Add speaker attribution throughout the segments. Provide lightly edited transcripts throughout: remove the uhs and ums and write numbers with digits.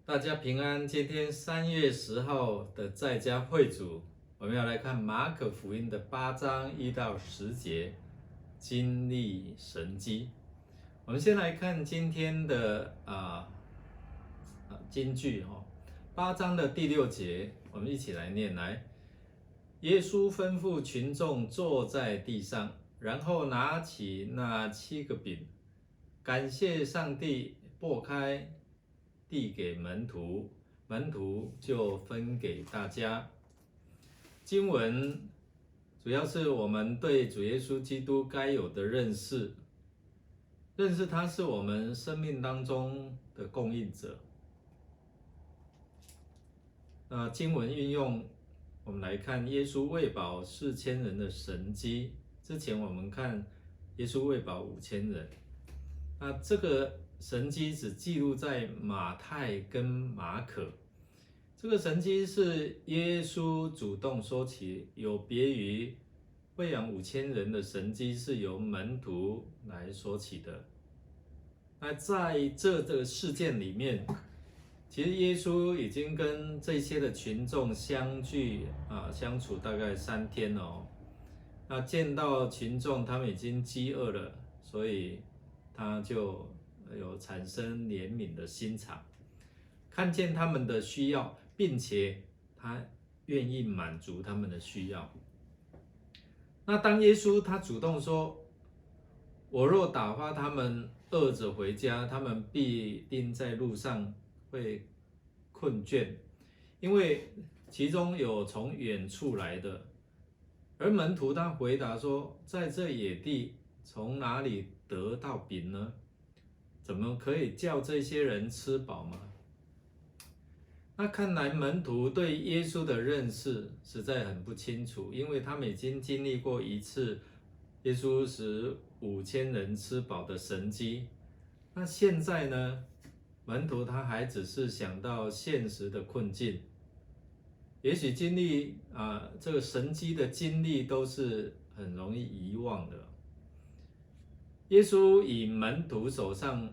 Speaker 1: 大家平安。今天3月10号的在家会主，我们要来看马可福音的8章1到10节，经历神迹。我们先来看今天的金句8章的第6节，我们一起来念来。耶稣吩咐群众坐在地上，然后拿起那7个饼，感谢上帝，擘开，递给门徒，门徒就分给大家。经文主要是我们对主耶稣基督该有的认识他是我们生命当中的供应者。经文运用，我们来看耶稣喂饱4000人的神迹。之前我们看耶稣喂饱5000人，那这个神迹只记录在马太跟马可。这个神迹是耶稣主动说起，有别于喂养5000人的神迹是由门徒来说起的。那在这个事件里面，其实耶稣已经跟这些的群众相处大概3天了那见到群众他们已经饥饿了，所以他就有产生怜悯的心肠，看见他们的需要，并且他愿意满足他们的需要。那当耶稣他主动说，我若打发他们饿着回家，他们必定在路上会困倦，因为其中有从远处来的。而门徒他回答说，在这野地从哪里得到饼呢？怎么可以叫这些人吃饱吗？那看来门徒对耶稣的认识实在很不清楚，因为他们已经经历过一次耶稣使5000人吃饱的神迹。那现在呢，门徒他还只是想到现实的困境，也许经历这个神迹的经历都是很容易遗忘的。耶稣以门徒手上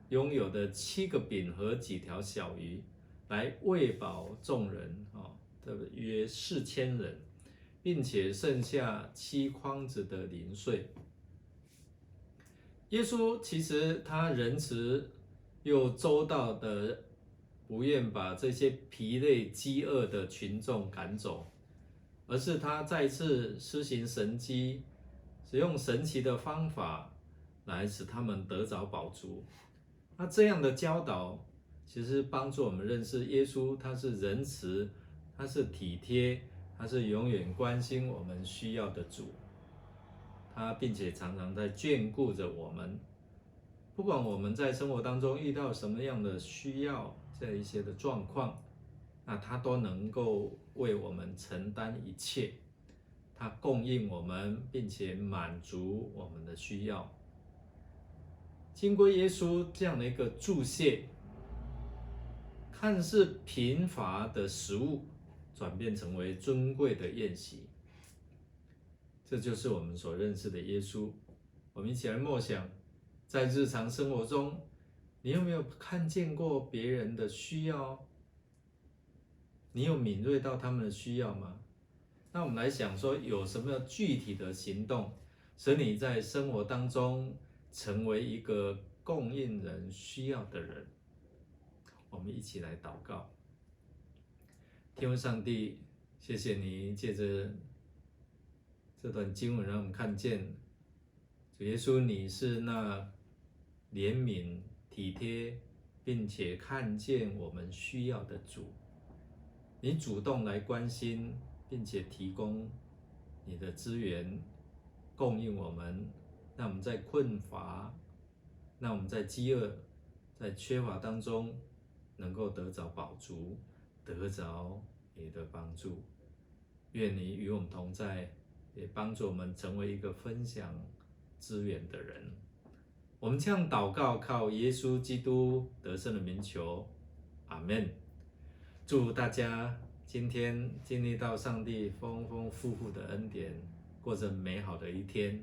Speaker 1: 拥有的7个饼和几条小鱼来喂饱众人约4000人，并且剩下7筐子的零碎。耶稣其实他仁慈又周到的，不愿把这些疲累饥饿的群众赶走，而是他再次施行神迹，使用神奇的方法来使他们得着饱足。那这样的教导其实帮助我们认识耶稣，他是仁慈，他是体贴，他是永远关心我们需要的主，他并且常常在眷顾着我们。不管我们在生活当中遇到什么样的需要，这一些的状况，那他都能够为我们承担一切，他供应我们，并且满足我们的需要。经过耶稣这样的一个注谢，看似贫乏的食物转变成为尊贵的宴席，这就是我们所认识的耶稣。我们一起来默想，在日常生活中，你有没有看见过别人的需要？你有敏锐到他们的需要吗？那我们来想说，有什么具体的行动，使你在生活当中成为一个供应人需要的人？我们一起来祷告。天父上帝，谢谢你借着这段经文让我们看见，主耶稣你是那怜悯体贴，并且看见我们需要的主。你主动来关心，并且提供你的资源供应我们，让我们在困乏，让我们在饥饿，在缺乏当中能够得着饱足，得着你的帮助。愿你与我们同在，也帮助我们成为一个分享资源的人。我们这样祷告，靠耶稣基督得胜的名求，阿们。祝大家今天经历到上帝丰丰富富的恩典，过着美好的一天。